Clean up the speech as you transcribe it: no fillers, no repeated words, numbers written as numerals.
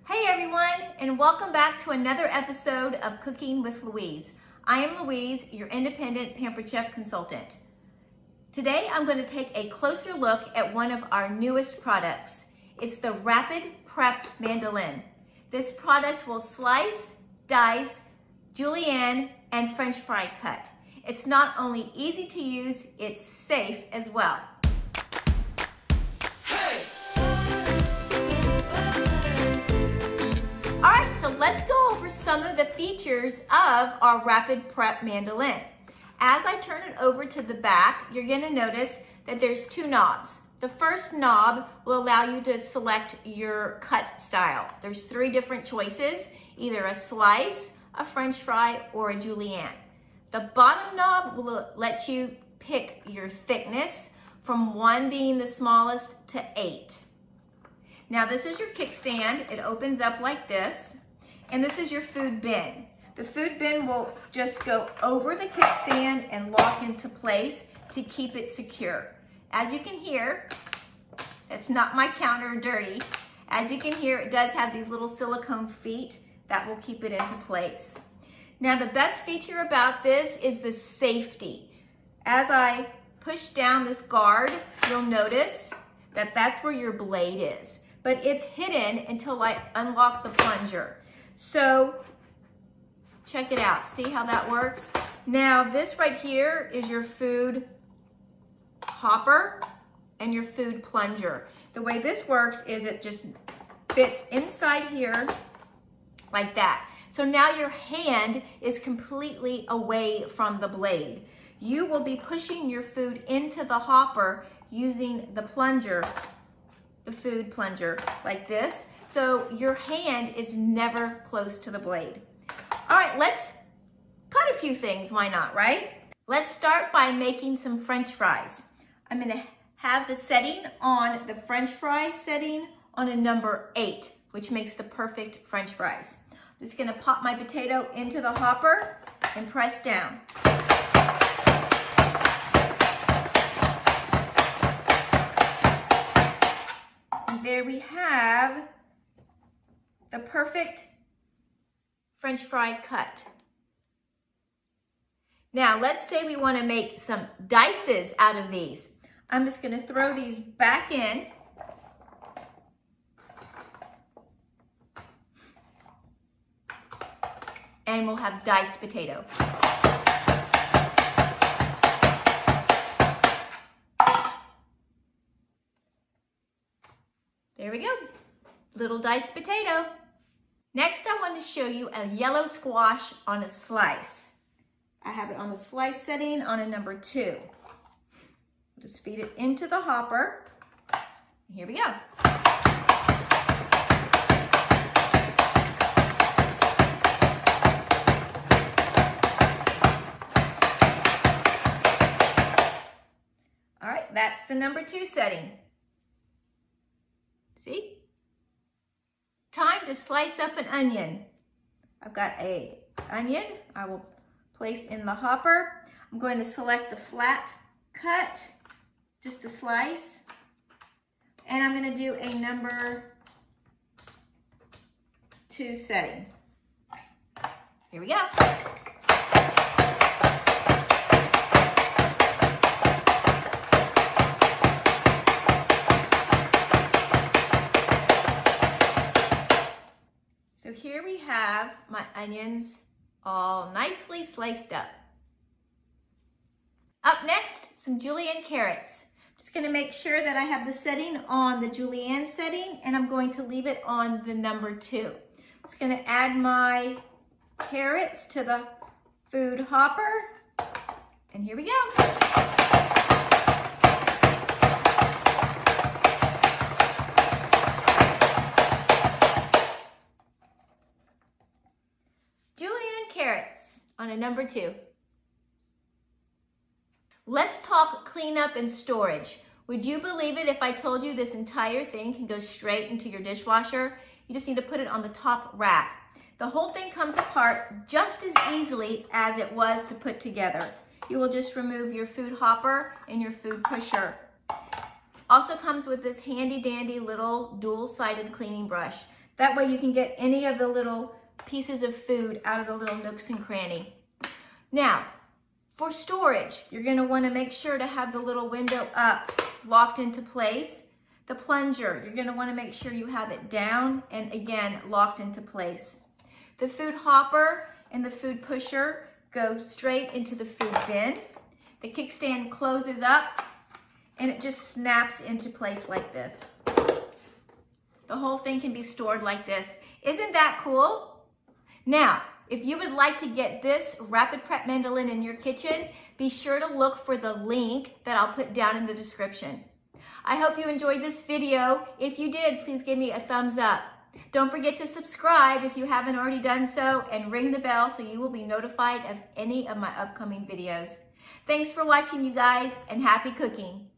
Hey everyone, and welcome back to another episode of Cooking with Louise. I am Louise, your independent Pampered chef consultant. Today I'm going to take a closer look at one of our newest products. It's the Rapid-Prep Mandoline. This product will slice, dice, julienne, and French fry cut. It's not only easy to use, it's safe as well. So let's go over some of the features of our Rapid-Prep Mandoline. As I turn it over to the back, you're going to notice that there's two knobs. The first knob will allow you to select your cut style. There's three different choices, either a slice, a French fry, or a julienne. The bottom knob will let you pick your thickness from 1 being the smallest to 8. Now this is your kickstand. It opens up like this. And this is your food bin. The food bin will just go over the kickstand and lock into place to keep it secure. As you can hear, it's not my counter dirty. As you can hear, it does have these little silicone feet that will keep it into place. Now the best feature about this is the safety. As I push down this guard, you'll notice that that's where your blade is. But it's hidden until I unlock the plunger. So check it out, see how that works? Now this right here is your food hopper and your food plunger. The way this works is it just fits inside here like that. So now your hand is completely away from the blade. You will be pushing your food into the hopper using the plunger, the food plunger, like this. So your hand is never close to the blade. All right, let's cut a few things, why not, right? Let's start by making some French fries. I'm gonna have the setting on the French fry setting on a number 8, which makes the perfect French fries. I'm just gonna pop my potato into the hopper and press down. There we have the perfect French fry cut. Now let's say we want to make some dices out of these. I'm just going to throw these back in. And we'll have diced potato. There we go, little diced potato. Next, I want to show you a yellow squash on a slice. I have it on the slice setting on a number 2. Just feed it into the hopper. Here we go. All right, that's the number 2 setting. See? Time to slice up an onion. I've got an onion I will place in the hopper. I'm going to select the flat cut, just a slice. And I'm going to do a number 2 setting. Here we go. So here we have my onions all nicely sliced up. Up next, some julienne carrots. I'm just going to make sure that I have the setting on the julienne setting, and I'm going to leave it on the number 2. I'm just going to add my carrots to the food hopper, and here we go. Carrots on a number 2. Let's talk cleanup and storage. Would you believe it if I told you this entire thing can go straight into your dishwasher? You just need to put it on the top rack. The whole thing comes apart just as easily as it was to put together. You will just remove your food hopper and your food pusher. Also comes with this handy dandy little dual-sided cleaning brush. That way you can get any of the little pieces of food out of the little nooks and cranny. Now, for storage, you're gonna wanna make sure to have the little window up, locked into place. The plunger, you're gonna wanna make sure you have it down and again, locked into place. The food hopper and the food pusher go straight into the food bin. The kickstand closes up and it just snaps into place like this. The whole thing can be stored like this. Isn't that cool? Now, if you would like to get this Rapid-Prep Mandoline in your kitchen, be sure to look for the link that I'll put down in the description. I hope you enjoyed this video. If you did, please give me a thumbs up. Don't forget to subscribe if you haven't already done so, and ring the bell so you will be notified of any of my upcoming videos. Thanks for watching, you guys, and happy cooking.